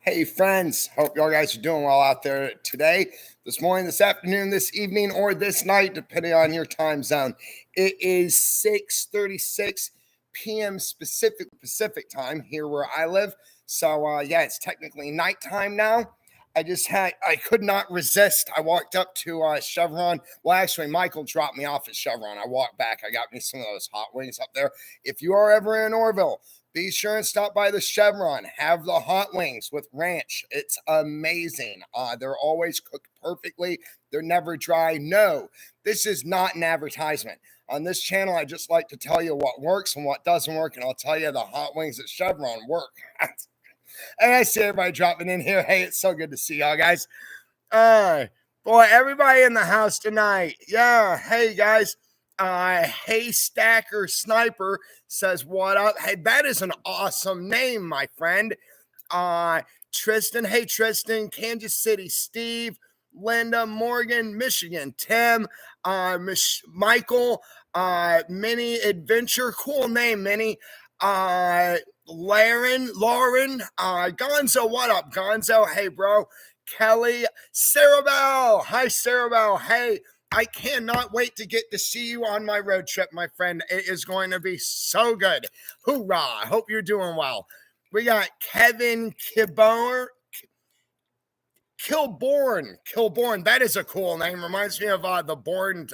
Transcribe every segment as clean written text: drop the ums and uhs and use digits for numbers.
Hey friends, hope y'all guys are doing well out there today, this morning, this afternoon, this evening, or this night, depending on your time zone. It is 6:36 p.m. Pacific time here where I live. So yeah, it's technically nighttime now. I could not resist. I walked up to Chevron. Well, actually, Michael dropped me off at Chevron. I walked back. I got me some of those hot wings up there. If you are ever in Orville, be sure and stop by the Chevron. Have the hot wings with ranch. It's amazing. They're always cooked perfectly. They're never dry. No, this is not an advertisement. On this channel, I just like to tell you what works and what doesn't work, and I'll tell you the hot wings at Chevron work. And I see everybody dropping in here. Hey, it's so good to see y'all guys. Boy, everybody in the house tonight. Yeah, hey guys. Hey Stacker Sniper says, what up? Hey, that is an awesome name, my friend. Tristan, hey Tristan, Kansas City, Steve, Linda, Morgan, Michigan, Tim, Michael, Mini Adventure, cool name, Mini. Lauren, Gonzo, what up, Gonzo? Hey, bro. Kelly, Sarabelle, hi, Sarabelle. Hey, I cannot wait to get to see you on my road trip, my friend. It is going to be so good. Hoorah. I hope you're doing well. We got Kevin Kilborn. That is a cool name. Reminds me of the Bourne,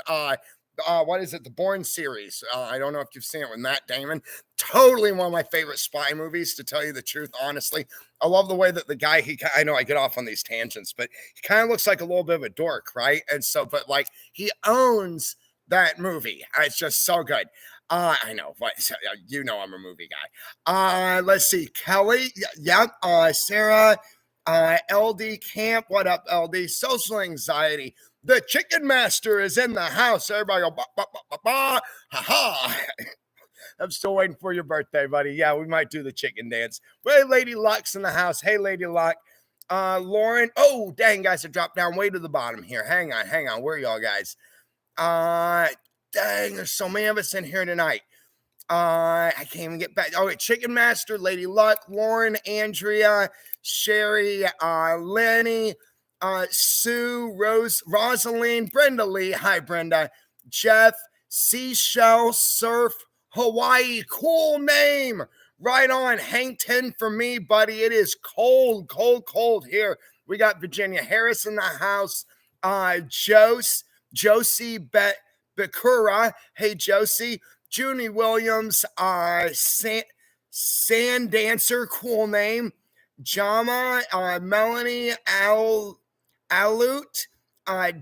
what is it? The Bourne series. I don't know if you've seen it with Matt Damon. Totally one of my favorite spy movies, to tell you the truth, honestly. I love the way that the guy, I know I get off on these tangents, but he kind of looks like a little bit of a dork, right? And so, but like, he owns that movie. It's just so good. I know, but you know I'm a movie guy. Let's see. Kelly, yep. Sarah, LD Camp, what up, LD? Social anxiety. The Chicken Master is in the house. Everybody go, bah, bah, bah, bah, bah. Ha ha. I'm still waiting for your birthday, buddy. Yeah, we might do the chicken dance. Hey, Lady Luck's in the house. Hey, Lady Luck. Lauren. Oh, dang, guys, I dropped down way to the bottom here. Hang on. Where are y'all guys? Dang, there's so many of us in here tonight. I can't even get back. Oh, Chicken Master, Lady Luck, Lauren, Andrea, Sherry, Lenny, Sue, Rosalind, Brenda Lee. Hi, Brenda. Jeff, Seashell, Surf, Hawaii. Cool name. Right on. Hang 10 for me, buddy. It is cold here. We got Virginia Harris in the house. Josie Bakura. Hey, Josie. Junie Williams. Sand Dancer. Cool name. Jama. Melanie Alut.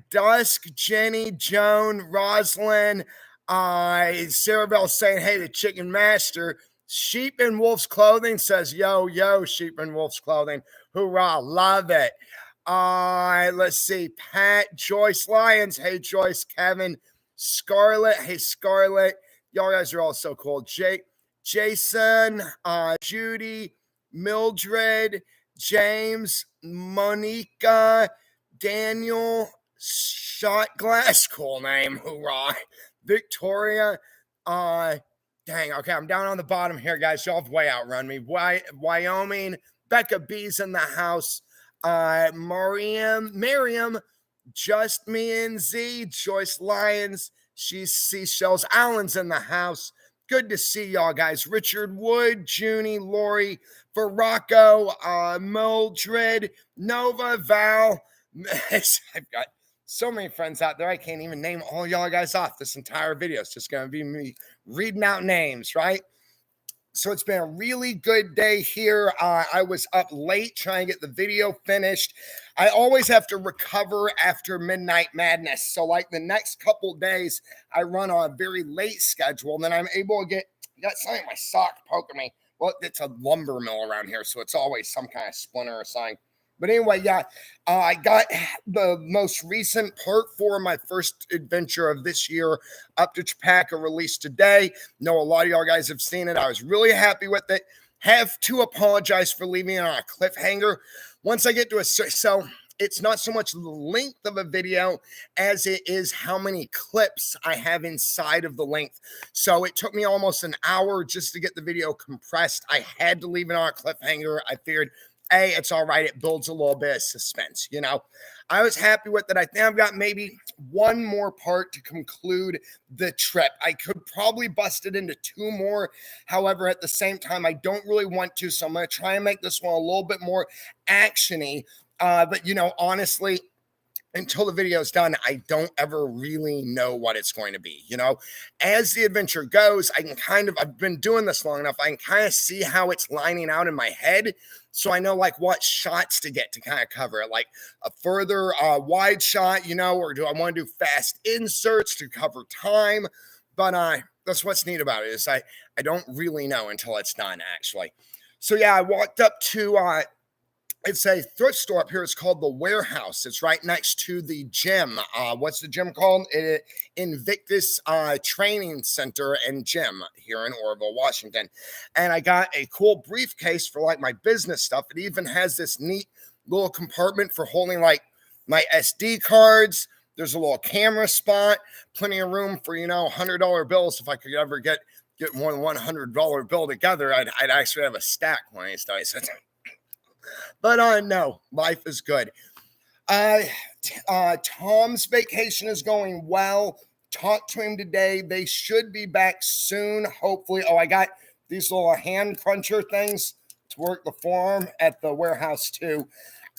Dusk. Jenny. Joan. Roslyn. Sarabelle saying, hey, the Chicken Master. Sheep and Wolf's Clothing says, yo, Sheep and Wolf's Clothing. Hoorah, love it. Let's see. Pat, Joyce Lyons. Hey, Joyce. Kevin, Scarlett. Hey, Scarlett. Y'all guys are all so cool. Jason, Judy, Mildred, James, Monica, Daniel, Shot Glass. Cool name. Hoorah. Victoria, dang, okay, I'm down on the bottom here, guys. Y'all have way outrun me. Wyoming, Becca B's in the house. Miriam, Just Me and Z, Joyce Lyons, she's Seashells. Allen's in the house. Good to see y'all, guys. Richard Wood, Junie, Lori, Verrocco, Mildred, Nova, Val. I've got so many friends out there, I can't even name all y'all guys off. This entire video is just going to be me reading out names, right? So it's been a really good day here. I was up late trying to get the video finished. I always have to recover after Midnight Madness. So like the next couple days, I run on a very late schedule. And then I'm able to get, got something in my sock poking me. Well, it's a lumber mill around here, so it's always some kind of splinter or something. But anyway, yeah, I got the most recent part 4 of my first adventure of this year up to Chapaka released today. Know a lot of y'all guys have seen it. I was really happy with it. Have to apologize for leaving it on a cliffhanger. Once I get to so it's not so much the length of a video as it is how many clips I have inside of the length. So it took me almost an hour just to get the video compressed. I had to leave it on a cliffhanger. I figured it's all right. It builds a little bit of suspense, you know. I was happy with it. I think I've got maybe one more part to conclude the trip. I could probably bust it into two more. However, at the same time, I don't really want to. So I'm going to try and make this one a little bit more actiony. But, you know, honestly, until the video is done, I don't ever really know what it's going to be. You know, as the adventure goes, I've been doing this long enough, I can kind of see how it's lining out in my head. So I know like what shots to get to kind of cover it, like a further wide shot, you know, or do I want to do fast inserts to cover time? But that's what's neat about it is I don't really know until it's done, actually. So yeah, I walked up to it's a thrift store up here. It's called the Warehouse. It's right next to the gym. What's the gym called? Invictus Training Center and Gym here in Oroville, Washington. And I got a cool briefcase for like my business stuff. It even has this neat little compartment for holding like my SD cards. There's a little camera spot, plenty of room for, you know, $100 bills. If I could ever get more than $100 bill together, I'd actually have a stack one of these days. But no, life is good. Tom's vacation is going well. Talked to him today. They should be back soon, hopefully. Oh, I got these little hand cruncher things to work the forearm at the Warehouse too.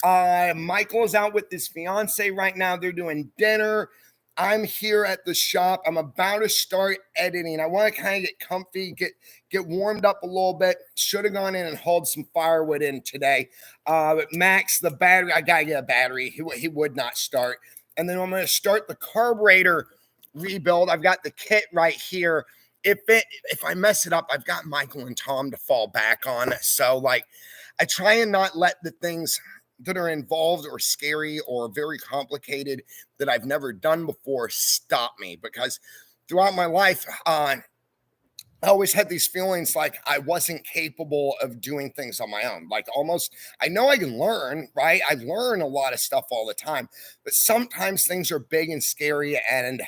Michael is out with his fiance right now. They're doing dinner. I'm here at the shop. I'm about to start editing. I want to kind of get comfy, get warmed up a little bit. Should have gone in and hauled some firewood in today. But Max, the battery, I got to get a battery. He would not start. And then I'm going to start the carburetor rebuild. I've got the kit right here. If I mess it up, I've got Michael and Tom to fall back on. So like I try and not let the things that are involved or scary or very complicated that I've never done before stop me, because throughout my life, I always had these feelings like I wasn't capable of doing things on my own. Like almost, I know I can learn, right? I learn a lot of stuff all the time, but sometimes things are big and scary. And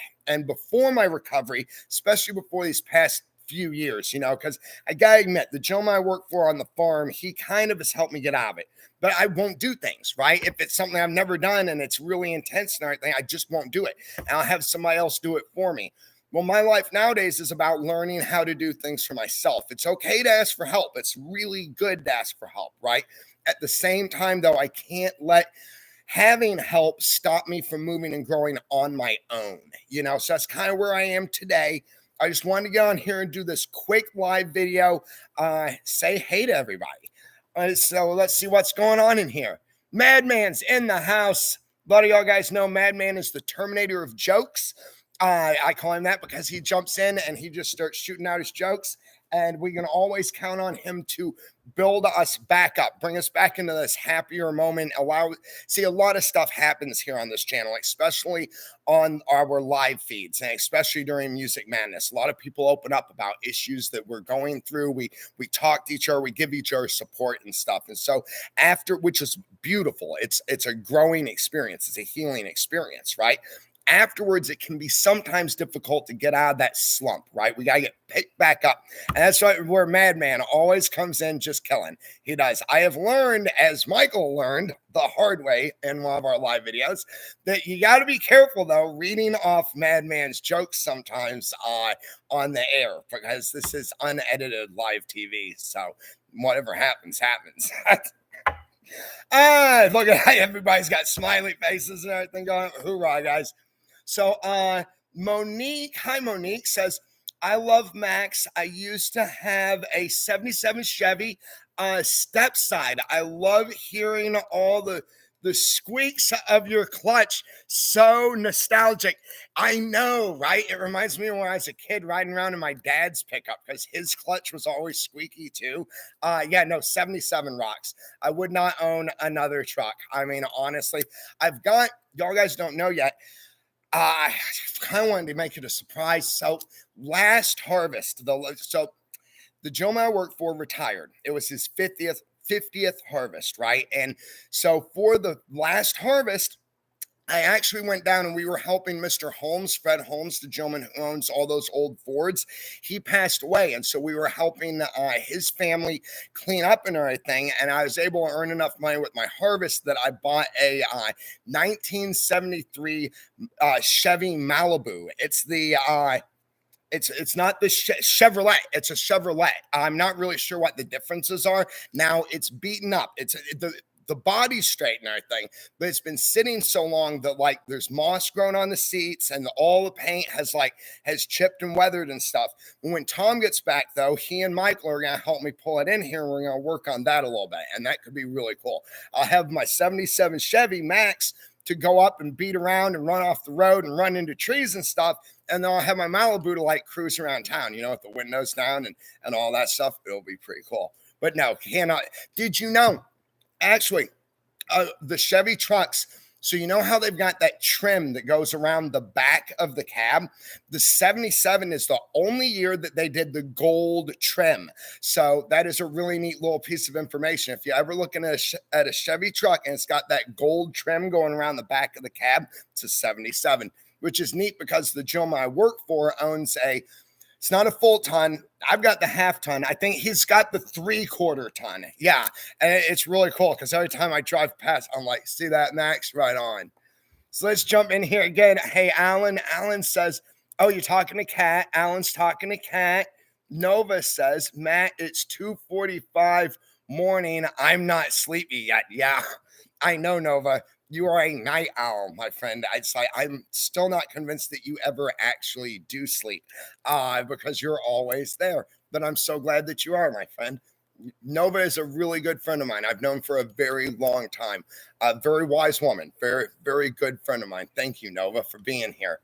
before my recovery, especially before these past few years, you know, because I gotta admit, the gentleman I work for on the farm, he kind of has helped me get out of it. But I won't do things, right? If it's something I've never done and it's really intense and everything, I just won't do it. And I'll have somebody else do it for me. Well, my life nowadays is about learning how to do things for myself. It's okay to ask for help. It's really good to ask for help, right? At the same time, though, I can't let having help stop me from moving and growing on my own, you know? So that's kind of where I am today. I just wanted to get on here and do this quick live video, say hey to everybody. So let's see what's going on in here. Madman's in the house. A lot of y'all guys know Madman is the Terminator of jokes. I call him that because he jumps in and he just starts shooting out his jokes. And we can always count on him to build us back up, bring us back into this happier moment. See, a lot of stuff happens here on this channel, especially on our live feeds, and especially during Music Madness. A lot of people open up about issues that we're going through. We talk to each other, we give each other support and stuff. And so which is beautiful. It's a growing experience. It's a healing experience, right? Afterwards, it can be sometimes difficult to get out of that slump, right? We got to get picked back up. And that's where Madman always comes in just killing. He does. I have learned, as Michael learned the hard way in one of our live videos, that you got to be careful, though, reading off Madman's jokes sometimes on the air, because this is unedited live TV. So whatever happens, happens. Look at how everybody's got smiley faces and everything going. Hoorah, guys. So Monique says, I love Max. I used to have a 77 Chevy step side. I love hearing all the squeaks of your clutch. So nostalgic. I know, right? It reminds me of when I was a kid riding around in my dad's pickup, because his clutch was always squeaky too. 77 rocks. I would not own another truck. I mean, honestly, y'all guys don't know yet. I kind of wanted to make it a surprise. So last harvest, the gentleman I worked for retired. It was his 50th harvest, right? And so for the last harvest, I actually went down and we were helping Mr. Holmes, Fred Holmes, the gentleman who owns all those old Fords. He passed away. And so we were helping his family clean up and everything. And I was able to earn enough money with my harvest that I bought a 1973 Chevy Malibu. It's the it's not the Chevrolet. It's a Chevrolet. I'm not really sure what the differences are. Now it's beaten up. The body's straight and everything, but it's been sitting so long that like there's moss growing on the seats and all the paint has chipped and weathered and stuff. When Tom gets back though, he and Michael are gonna help me pull it in here, and we're gonna work on that a little bit, and that could be really cool. I'll have my 77 Chevy Max to go up and beat around and run off the road and run into trees and stuff. And then I'll have my Malibu to like cruise around town, with the windows down and all that stuff. It'll be pretty cool. But no, cannot. Did you know, actually, the Chevy trucks, so you know how they've got that trim that goes around the back of the cab? The 77 is the only year that they did the gold trim. So that is a really neat little piece of information. If you ever looking at a Chevy truck and it's got that gold trim going around the back of the cab, it's a 77, which is neat because the gentleman I work for owns it's not a full ton. I've got the half ton. I think he's got the 3/4 ton. Yeah. And it's really cool because every time I drive past, I'm like, see that, Max? Right on. So let's jump in here again. Hey, Alan. Alan says, oh, you're talking to Kat. Alan's talking to Kat. Nova says, Matt, it's 2:45 morning. I'm not sleepy yet. Yeah, I know, Nova. You are a night owl, my friend. I'm still not convinced that you ever actually do sleep because you're always there. But I'm so glad that you are, my friend. Nova is a really good friend of mine. I've known for a very long time. A very wise woman. Very, very good friend of mine. Thank you, Nova, for being here.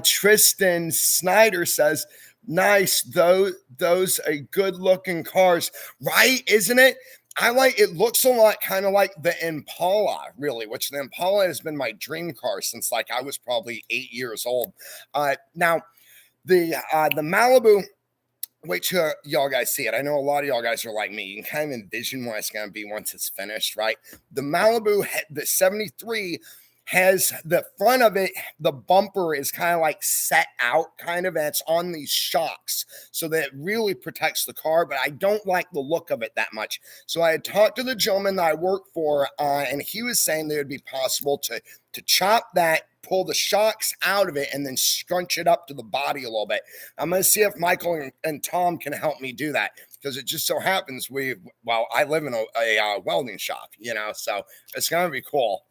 Tristan Snyder says, nice, those are good looking cars, right? Isn't it? It looks a lot kind of like the Impala, really, which the Impala has been my dream car since like I was probably 8 years old. Now, the Malibu, wait till y'all guys see it. I know a lot of y'all guys are like me. You can kind of envision what it's going to be once it's finished, right? The Malibu, the 73, has the front of it, the bumper is kind of like set out kind of, and it's on these shocks so that it really protects the car, but I don't like the look of it that much. So I had talked to the gentleman that I work for, and he was saying that it would be possible to chop that, pull the shocks out of it, and then scrunch it up to the body a little bit. I'm going to see if Michael and Tom can help me do that, because it just so happens I live in a welding shop, so it's going to be cool.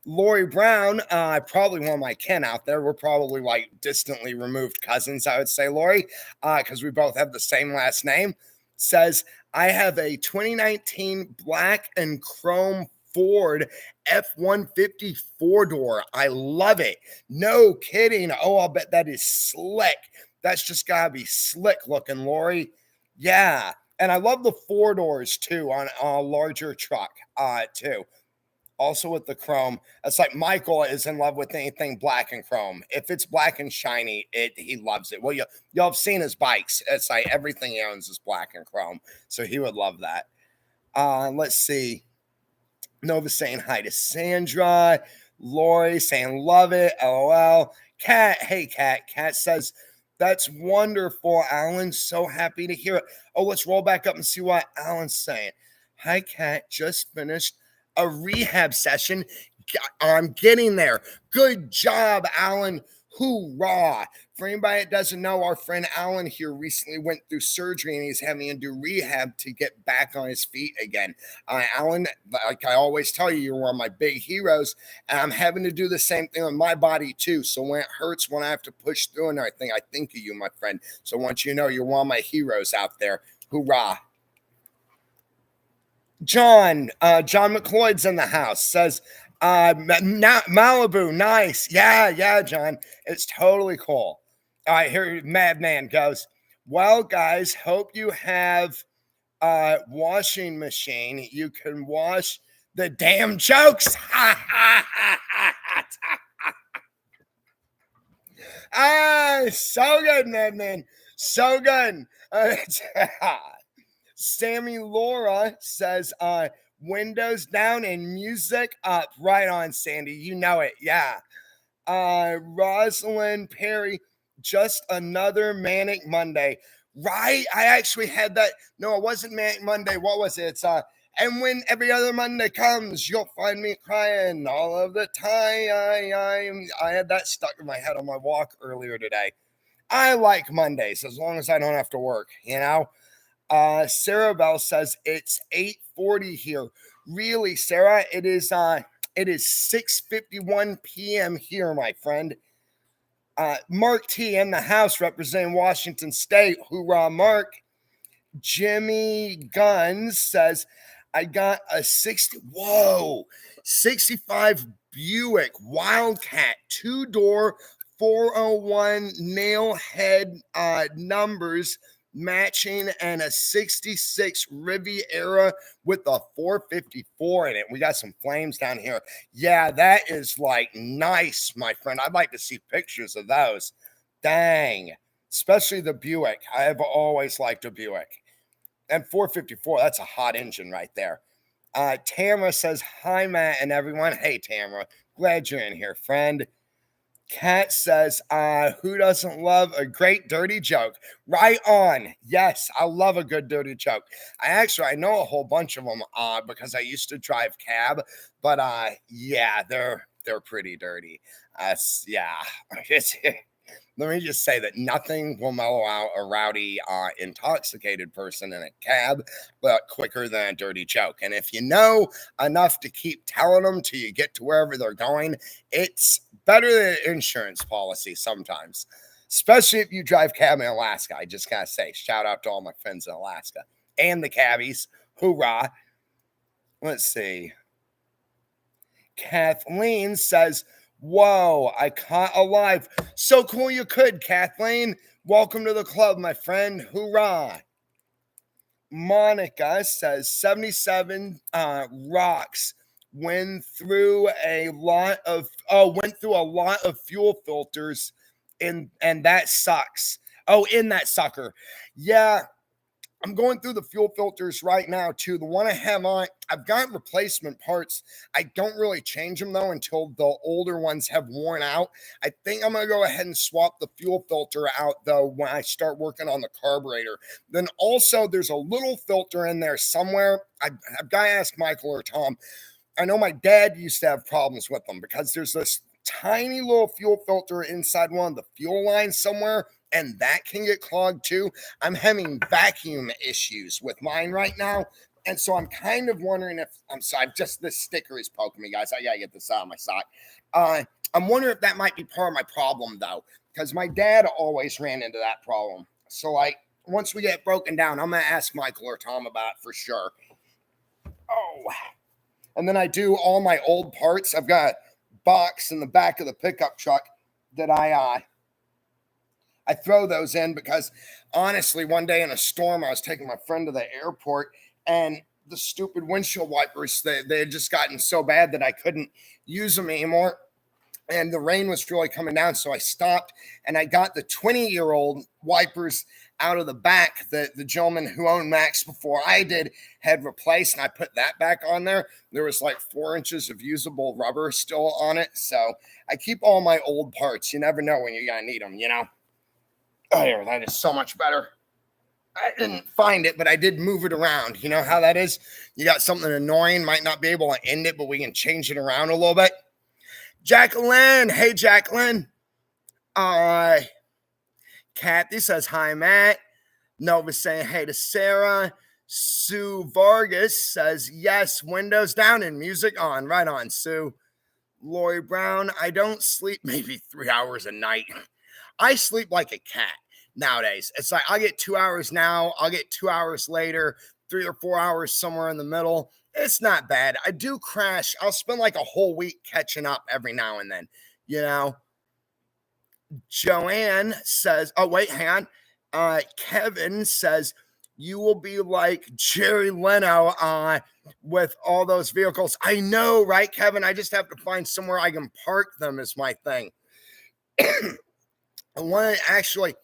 Lori Brown, probably one of my kin out there. We're probably like distantly removed cousins, I would say, Lori, because we both have the same last name, says, I have a 2019 black and chrome Ford F-150 four-door. I love it. No kidding. Oh, I'll bet that is slick. That's just got to be slick looking, Lori. Yeah. And I love the four doors, too, on a larger truck, too. Also with the chrome, it's like Michael is in love with anything black and chrome. If it's black and shiny, he loves it. Well, y'all have seen his bikes. It's like everything he owns is black and chrome, so he would love that. Let's see. Nova saying hi to Sandra. Lori saying love it. LOL. Kat, hey Kat. Kat says that's wonderful, Alan. So happy to hear it. Oh, let's roll back up and see what Alan's saying. Hi Kat, just finished a rehab session. I'm getting there. Good job, Alan. Hoorah. For anybody that doesn't know, our friend Alan here recently went through surgery and he's having to do rehab to get back on his feet again. Alan, like I always tell you, you're one of my big heroes, and I'm having to do the same thing with my body too. So when it hurts, when I have to push through and everything, I think of you, my friend. So I want you to know you're one of my heroes out there. Hoorah. John McLeod's in the house, says, Malibu, nice. Yeah, John. It's totally cool. All right, here Madman goes, well, guys, hope you have a washing machine. You can wash the damn jokes. So good, Madman. So good. Sammy Laura says, Windows down and music up. Right on, Sandy. You know it. Yeah. Rosalind Perry, just another manic Monday. Right? I actually had that. No, it wasn't Manic Monday. What was it? It's and when every other Monday comes, you'll find me crying all of the time. I had that stuck in my head on my walk earlier today. I like Mondays as long as I don't have to work, you know? Sarah Bell says it's 8:40 here. Really, Sarah, it is 6:51 p.m. here, my friend. Mark T in the house representing Washington State. Hoorah, Mark. Jimmy Guns says, I got a 65 Buick Wildcat, 2-door, 401 nail head numbers matching, and a 66 Riviera with a 454 in it. We got some flames down here. Yeah, that is like nice, my friend. I'd like to see pictures of those. Dang. Especially the Buick. I have always liked a Buick. And 454, that's a hot engine right there. Tamara says, hi, Matt and everyone. Hey, Tamara. Glad you're in here, friend. Kat says, who doesn't love a great dirty joke? Right on. Yes, I love a good dirty joke. I know a whole bunch of them because I used to drive cab, but yeah, they're pretty dirty. Yeah, let me just say that nothing will mellow out a rowdy, intoxicated person in a cab, but quicker than a dirty joke. And if you know enough to keep telling them till you get to wherever they're going, it's better than an insurance policy sometimes, especially if you drive cab in Alaska. I just gotta say, shout out to all my friends in Alaska and the cabbies. Hoorah. Let's see. Kathleen says, whoa, I caught a live. So cool you could, Kathleen. Welcome to the club, my friend. Hoorah. Monica says 77 rocks went through a lot of fuel filters and that sucks. Oh, in that sucker. Yeah. I'm going through the fuel filters right now, too. The one I have on, I've got replacement parts. I don't really change them, though, until the older ones have worn out. I think I'm going to go ahead and swap the fuel filter out, though, when I start working on the carburetor. Then also, there's a little filter in there somewhere. I've got to ask Michael or Tom. I know my dad used to have problems with them because there's this tiny little fuel filter inside one of the fuel lines somewhere, and that can get clogged too. I'm having vacuum issues with mine right now, and so I'm kind of wondering if this sticker is poking me, guys. I gotta get this out of my sock. I'm wondering if that might be part of my problem, though, because my dad always ran into that problem. So, like, once we get broken down, I'm gonna ask Michael or Tom about it for sure. Oh, and then I do all my old parts. I've got a box in the back of the pickup truck that I throw those in because, honestly, one day in a storm, I was taking my friend to the airport, and the stupid windshield wipers, they had just gotten so bad that I couldn't use them anymore, and the rain was really coming down, so I stopped, and I got the 20-year-old wipers out of the back that the gentleman who owned Max before I did had replaced, and I put that back on there. There was like 4 inches of usable rubber still on it, so I keep all my old parts. You never know when you're going to need them, you know? Oh, here, that is so much better. I didn't find it, but I did move it around. You know how that is? You got something annoying, might not be able to end it, but we can change it around a little bit. Jacqueline. Hey, Jacqueline. Kathy says, hi, Matt. Nova saying, hey to Sarah. Sue Vargas says, yes, windows down and music on. Right on, Sue. Lori Brown, I don't sleep maybe 3 hours a night. I sleep like a cat nowadays. It's like I'll get 2 hours now, I'll get 2 hours later, 3 or 4 hours somewhere in the middle. It's not bad. I do crash. I'll spend like a whole week catching up every now and then, you know. Joanne says, oh, wait, hang on. Kevin says, you will be like Jerry Leno with all those vehicles. I know, right, Kevin? I just have to find somewhere I can park them is my thing. I want to actually,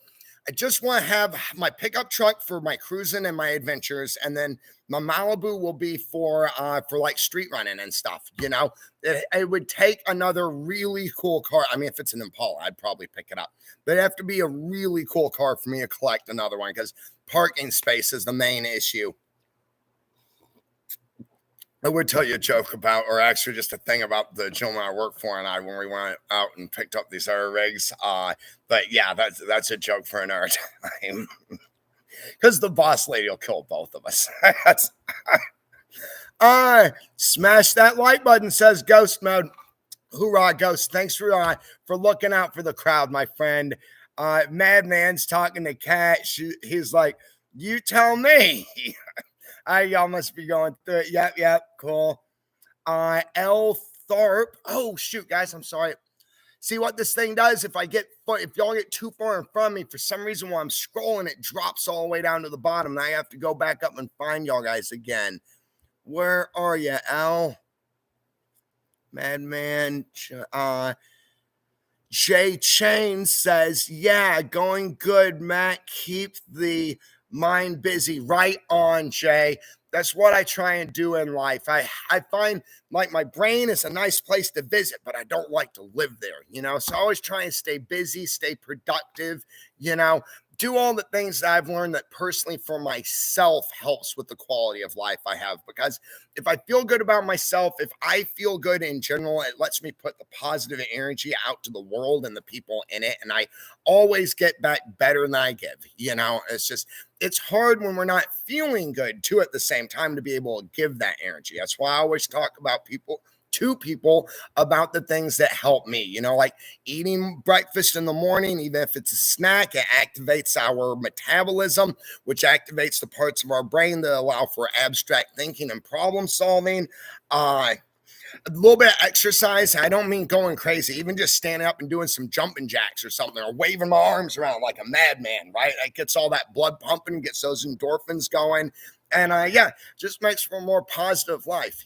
I just want to have my pickup truck for my cruising and my adventures, and then my Malibu will be for like street running and stuff. It would take another really cool car. I mean, if it's an Impala, I'd probably pick it up, but it'd have to be a really cool car for me to collect another one because parking space is the main issue. I would tell you a joke about, or actually just a thing about the gentleman I work for and I when we went out and picked up these other rigs. But yeah, that's a joke for another time. Because the boss lady will kill both of us. Smash that like button, says Ghost Mode. Hoorah, Ghost. Thanks for looking out for the crowd, my friend. Madman's talking to Kat. He's like, you tell me. Y'all must be going through it. Yep, cool. L Tharp. Oh, shoot, guys, I'm sorry. See what this thing does? If y'all get too far in front of me, for some reason while I'm scrolling, it drops all the way down to the bottom, and I have to go back up and find y'all guys again. Where are you, Al? Madman. Jay Chain says, yeah, going good, Matt. Keep the mind busy. Right on, Jay. That's what I try and do in life. I find like my brain is a nice place to visit, but I don't like to live there, So I always try and stay busy, stay productive, do all the things that I've learned that personally for myself helps with the quality of life I have. Because if I feel good about myself, if I feel good in general, it lets me put the positive energy out to the world and the people in it. And I always get back better than I give, it's hard when we're not feeling good too at the same time to be able to give that energy. That's why I always talk about to people about the things that help me, like eating breakfast in the morning, even if it's a snack, it activates our metabolism, which activates the parts of our brain that allow for abstract thinking and problem solving. A little bit of exercise. I don't mean going crazy, even just standing up and doing some jumping jacks or something, or waving my arms around like a madman, right? It gets all that blood pumping, gets those endorphins going. And just makes for a more positive life,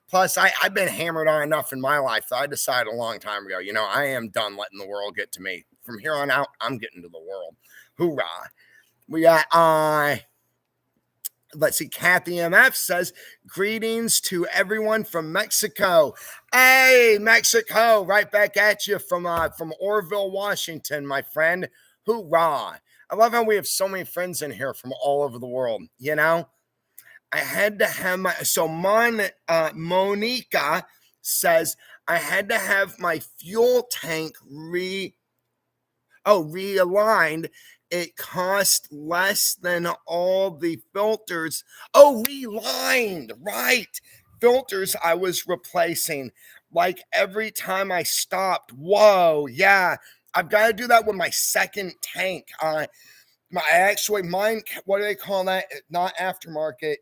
Plus, I've been hammered on enough in my life that I decided a long time ago, I am done letting the world get to me. From here on out, I'm getting to the world. Hoorah. We got, let's see, Kathy MF says, greetings to everyone from Mexico. Hey, Mexico, right back at you from Orville, Washington, my friend. Hoorah. I love how we have so many friends in here from all over the world, I had to have Monica says, I had to have my fuel tank realigned. It cost less than all the filters. Oh, relined, right. Filters I was replacing. Like every time I stopped. Whoa, yeah. I've got to do that with my second tank. Mine, what do they call that? Not aftermarket.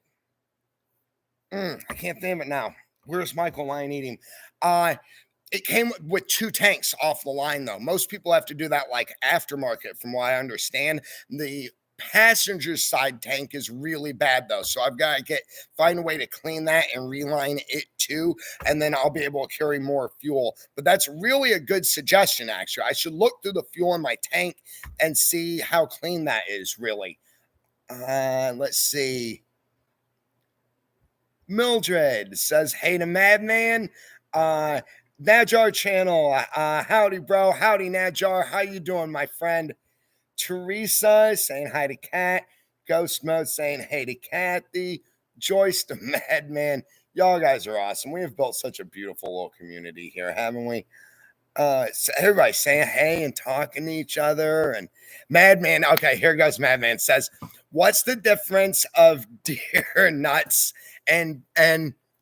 I can't think of it now. Where's Michael Lyon eating? It came with two tanks off the line, though. Most people have to do that like aftermarket, from what I understand. The passenger side tank is really bad, though. So I've got to find a way to clean that and reline it too. And then I'll be able to carry more fuel. But that's really a good suggestion, actually. I should look through the fuel in my tank and see how clean that is, really. Let's see. Mildred says, hey to Madman. Najar channel. Howdy, bro. Howdy, Najar. How you doing, my friend? Teresa saying hi to Kat. Ghost Mode saying hey to Kathy. Joyce to Madman. Y'all guys are awesome. We have built such a beautiful little community here, haven't we? So everybody saying hey and talking to each other. And Madman, okay, here goes Madman says, what's the difference of deer nuts and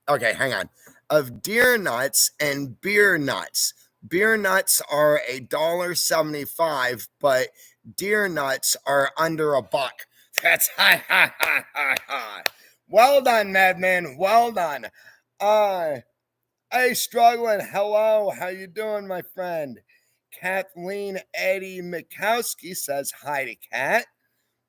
okay, hang on, of deer nuts and beer nuts? Beer nuts are $1.75, but deer nuts are under $1. That's well done, Madman. Well done. Hey, struggling. Hello. How you doing, my friend? Kathleen Eddie Mikowski says hi to Kat.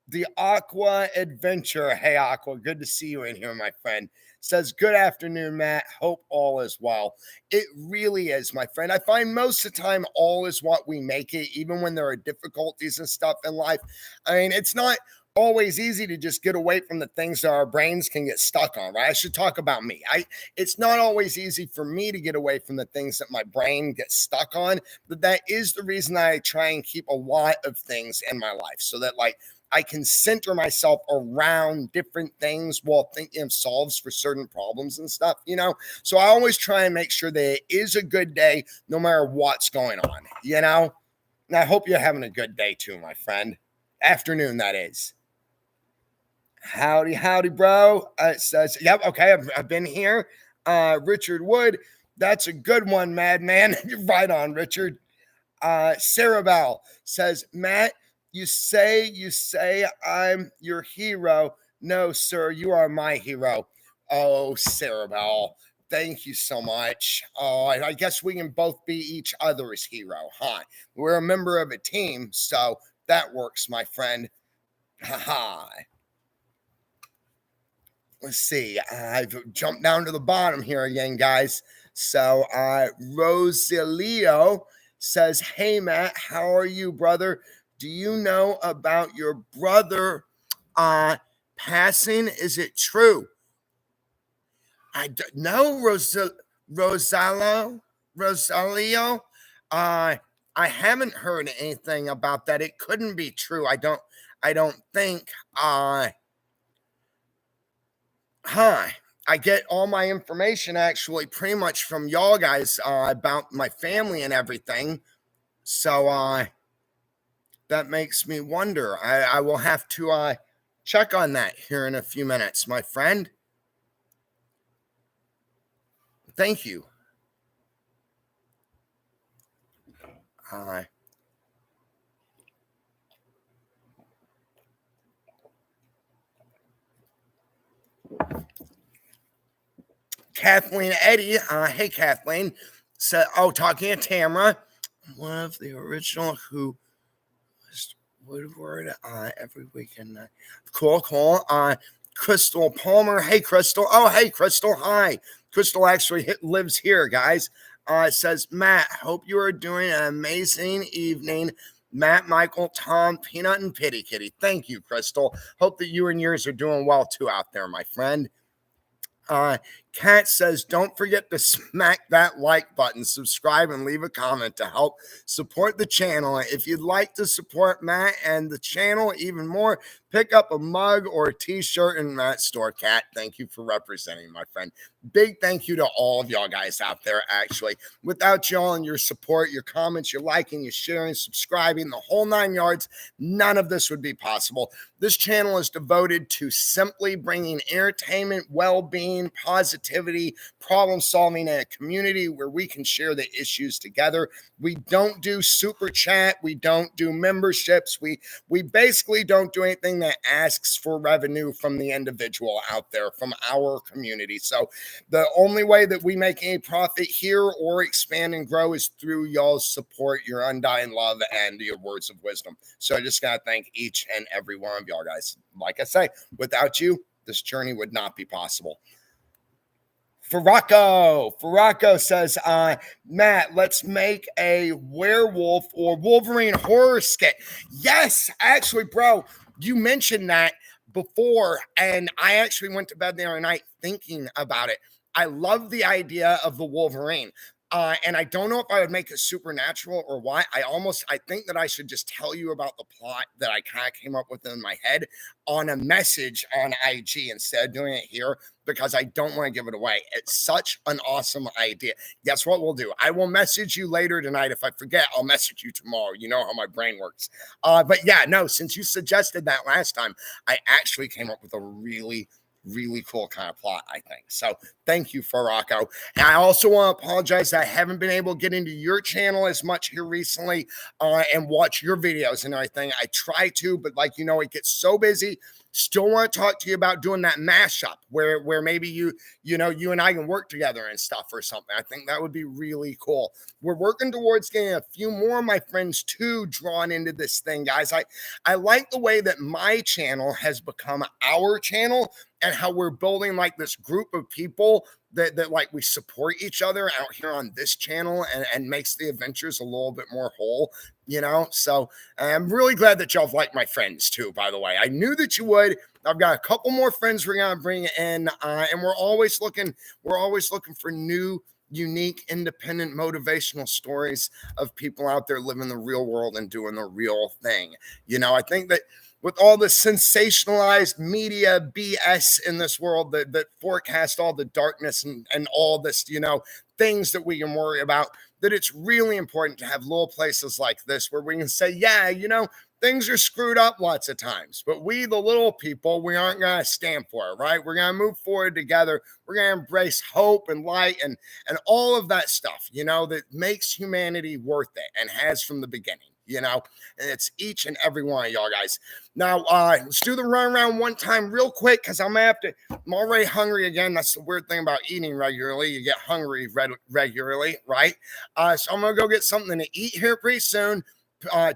The Aqua Adventure. Hey, Aqua, good to see you in here, my friend. Says, good afternoon, Matt. Hope all is well. It really is, my friend. I find most of the time all is what we make it, even when there are difficulties and stuff in life. I mean, it's not always easy to just get away from the things that our brains can get stuck on, right? I should talk about me. It's not always easy for me to get away from the things that my brain gets stuck on, but that is the reason I try and keep a lot of things in my life so that like I can center myself around different things while thinking of solves for certain problems and stuff, you know? So I always try and make sure that it is a good day no matter what's going on, you know? And I hope you're having a good day too, my friend. Afternoon, that is. Howdy, bro. It says, yep, okay, I've been here. Richard Wood, that's a good one, madman. You're right on, Richard. Sarah Bell says, Matt, you say I'm your hero. No, sir, you are my hero. Oh, Sarah Bell, thank you so much. Oh, I guess we can both be each other's hero, huh? We're a member of a team, so that works, my friend. Ha. Let's see. I've jumped down to the bottom here again, guys. So Rosalio says, hey, Matt, how are you, brother? Do you know about your brother passing? Is it true? I don't know, Rosalio. I haven't heard anything about that. It couldn't be true. I don't think. I get all my information actually pretty much from y'all guys about my family and everything. So that makes me wonder. I will have to check on that here in a few minutes, my friend. Thank you. Kathleen Eddy, hey Kathleen, said, talking to Tamara, one of the original who was Woodward every weekend. Cool. Crystal Palmer, hey Crystal. Oh, hey Crystal, hi. Crystal actually lives here, guys. Says, Matt, hope you are doing an amazing evening. Matt, Michael, Tom, Peanut, and Pitty Kitty. Thank you, Crystal. Hope that you and yours are doing well too out there, my friend. Kat says, don't forget to smack that like button, subscribe, and leave a comment to help support the channel. If you'd like to support Matt and the channel even more, pick up a mug or a t-shirt in Matt's store. Kat, thank you for representing, my friend. Big thank you to all of y'all guys out there, actually. Without y'all and your support, your comments, your liking, your sharing, subscribing, the whole 9 yards, none of this would be possible. This channel is devoted to simply bringing entertainment, well-being, positivity, problem solving in a community where we can share the issues together. We don't do super chat. We don't do memberships. We basically don't do anything that asks for revenue from the individual out there, from our community. So the only way that we make any profit here or expand and grow is through y'all's support, your undying love, and your words of wisdom. So I just got to thank each and every one of y'all guys. Like I say, without you, this journey would not be possible. Farako says, Matt, let's make a werewolf or Wolverine horror skit. Yes, actually, bro, you mentioned that before, and I actually went to bed the other night thinking about it. I love the idea of the Wolverine. And I don't know if I would make it supernatural or what. I think that I should just tell you about the plot that I kind of came up with in my head on a message on IG instead of doing it here, because I don't want to give it away. It's such an awesome idea. Guess what we'll do? I will message you later tonight. If I forget, I'll message you tomorrow. You know how my brain works. But yeah, no, since you suggested that last time, I actually came up with a really really cool kind of plot, I think. So thank you, Farako. And I also want to apologize that I haven't been able to get into your channel as much here recently and watch your videos and everything. I try to, but like, it gets so busy. Still want to talk to you about doing that mashup where maybe you and I can work together and stuff or something. I think that would be really cool. We're working towards getting a few more of my friends too drawn into this thing, guys. I like the way that my channel has become our channel and how we're building like this group of people that like we support each other out here on this channel and makes the adventures a little bit more whole, So I'm really glad that y'all like my friends too, by the way. I knew that you would. I've got a couple more friends we're gonna bring in, and we're always looking for new, unique, independent, motivational stories of people out there living the real world and doing the real thing. I think that with all the sensationalized media BS in this world that forecast all the darkness and all this, things that we can worry about, that it's really important to have little places like this where we can say, yeah, things are screwed up lots of times, but we, the little people, we aren't going to stand for it, right? We're going to move forward together. We're going to embrace hope and light and all of that stuff, that makes humanity worth it and has from the beginning. And it's each and every one of y'all guys. Now, let's do the run around one time real quick because I'm already hungry again. That's the weird thing about eating regularly. You get hungry regularly, right? So I'm going to go get something to eat here pretty soon.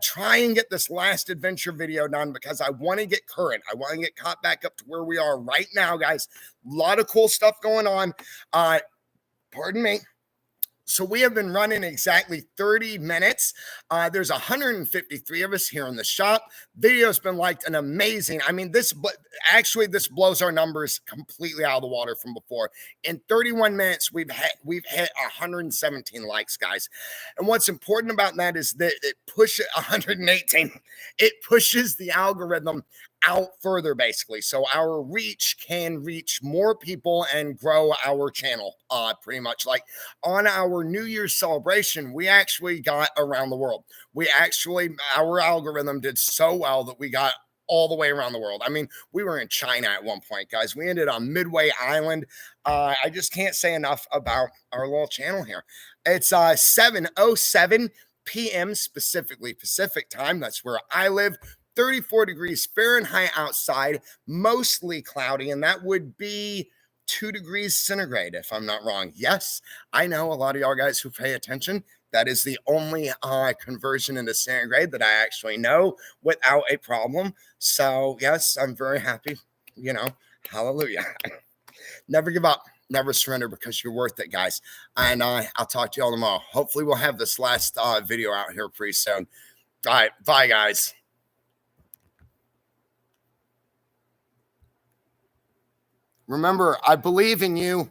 Try and get this last adventure video done because I want to get current. I want to get caught back up to where we are right now, guys. A lot of cool stuff going on. Pardon me. So we have been running exactly 30 minutes. There's 153 of us here in the shop. Video's been liked and amazing. I mean, this blows our numbers completely out of the water from before. In 31 minutes, we've hit 117 likes, guys. And what's important about that is that it pushes 118. It pushes the algorithm out further, basically, so our reach can reach more people and grow our channel. Pretty much like on our New Year's celebration, we actually got around the world. Our algorithm did so well that we got all the way around the world. I mean, we were in China at one point, guys. We ended on Midway Island. I just can't say enough about our little channel here. It's 7:07 p.m. specifically Pacific time. That's where I live. 34 degrees Fahrenheit outside, mostly cloudy, and that would be 2 degrees centigrade, if I'm not wrong. Yes, I know a lot of y'all guys who pay attention. That is the only conversion into centigrade that I actually know without a problem. So, yes, I'm very happy. Hallelujah. Never give up. Never surrender because you're worth it, guys. And I'll talk to y'all tomorrow. Hopefully, we'll have this last video out here pretty soon. All right. Bye, guys. Remember, I believe in you.